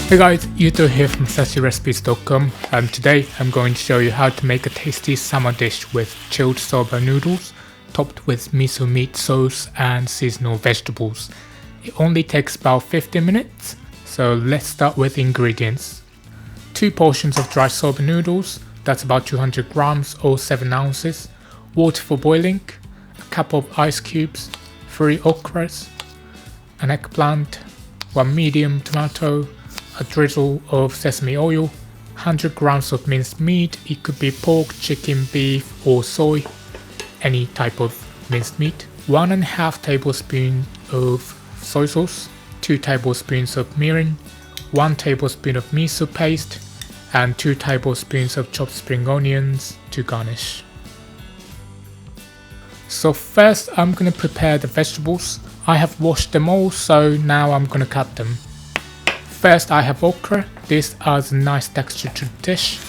Hey guys, Yuto here from SudachIRecipes.com, and today I'm going to show you how to make a tasty summer dish with chilled soba noodles topped with miso meat sauce and seasonal vegetables. It only takes about 15 minutes, so let's start with ingredients. 2 portions of dry soba noodles, that's about 200 grams or 7 ounces, water for boiling, a cup of ice cubes, 3 okras, an eggplant, 1 medium tomato, a drizzle of sesame oil, 100 grams of minced meat. It could be pork, chicken, beef or soy, any type of minced meat, 1.5 tablespoons of soy sauce, 2 tablespoons of mirin, 1 tablespoon of miso paste, and 2 tablespoons of chopped spring onions to garnish. So first I'm gonna prepare the vegetables. I have washed them all, so now I'm gonna cut them. First I have okra. This adds a nice texture to the dish.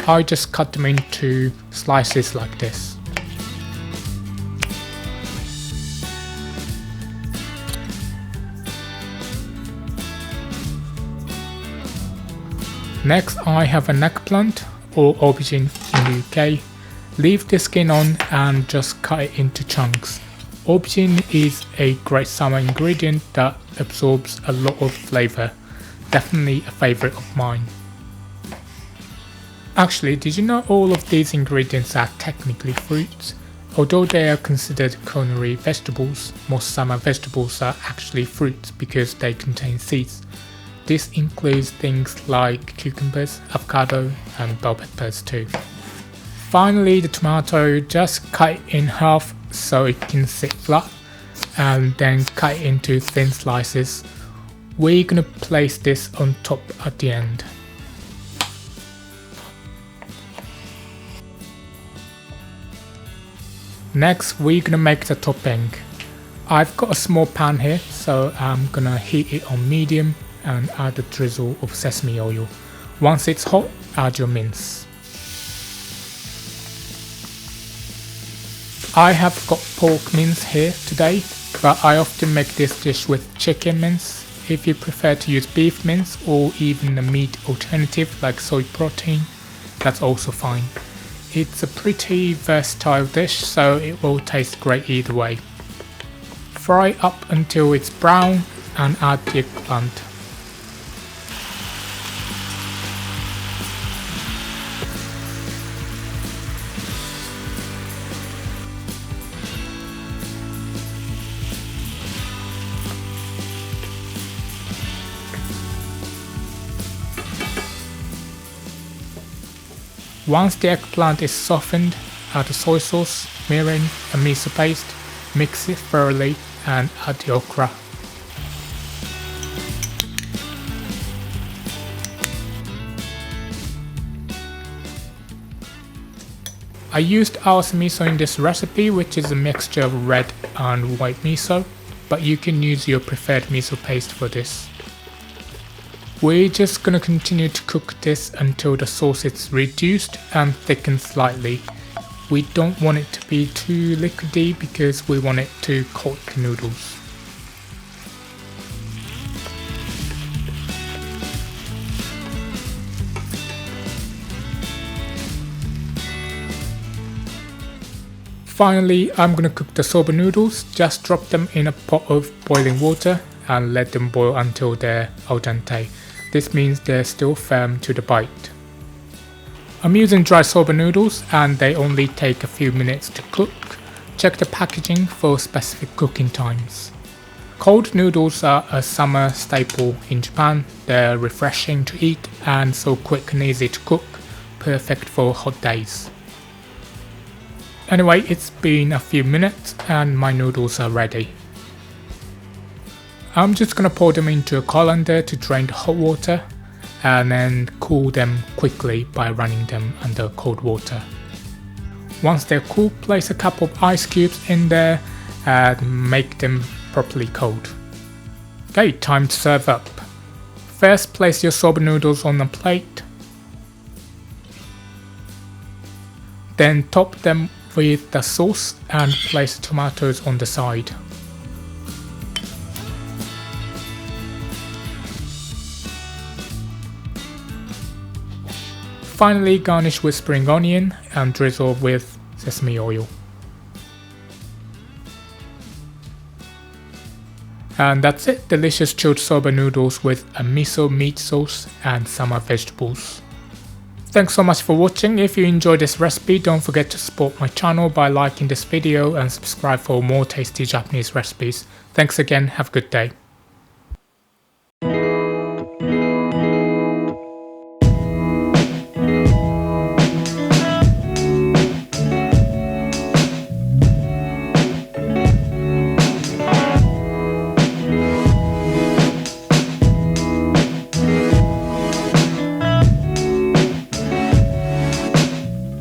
I just cut them into slices like this. Next I have an eggplant or aubergine in the UK. Leave the skin on and just cut it into chunks. Aubergine is a great summer ingredient that absorbs a lot of flavour. Definitely a favourite of mine. Actually, did you know all of these ingredients are technically fruits? Although they are considered culinary vegetables, most summer vegetables are actually fruits because they contain seeds. This includes things like cucumbers, avocado and bell peppers too. Finally, the tomato, just cut it in half so it can sit flat and then cut it into thin slices. We're gonna place this on top at the end. Next, we're gonna make the topping. I've got a small pan here, so I'm gonna heat it on medium and add a drizzle of sesame oil. Once it's hot, add your mince. I have got pork mince here today, but I often make this dish with chicken mince. If you prefer to use beef mince or even a meat alternative like soy protein, that's also fine. It's a pretty versatile dish, so it will taste great either way. Fry up until it's brown and add the eggplant. Once the eggplant is softened, add the soy sauce, mirin and miso paste, mix it thoroughly and add the okra. I used awase miso in this recipe, which is a mixture of red and white miso, but you can use your preferred miso paste for this. We're just gonna continue to cook this until the sauce is reduced and thickened slightly. We don't want it to be too liquidy because we want it to coat the noodles. Finally, I'm gonna cook the soba noodles. Just drop them in a pot of boiling water and let them boil until they're al dente. This means they're still firm to the bite. I'm using dry soba noodles and they only take a few minutes to cook. Check the packaging for specific cooking times. Cold noodles are a summer staple in Japan. They're refreshing to eat and so quick and easy to cook, perfect for hot days. Anyway, it's been a few minutes and my noodles are ready. I'm just gonna pour them into a colander to drain the hot water and then cool them quickly by running them under cold water. Once they're cool, place a couple of ice cubes in there and make them properly cold. Okay, time to serve up. First, place your soba noodles on a plate. Then top them with the sauce and place the tomatoes on the side. Finally, garnish with spring onion and drizzle with sesame oil. And that's it, delicious chilled soba noodles with a miso meat sauce and summer vegetables. Thanks so much for watching. If you enjoyed this recipe, don't forget to support my channel by liking this video and subscribe for more tasty Japanese recipes. Thanks again, have a good day.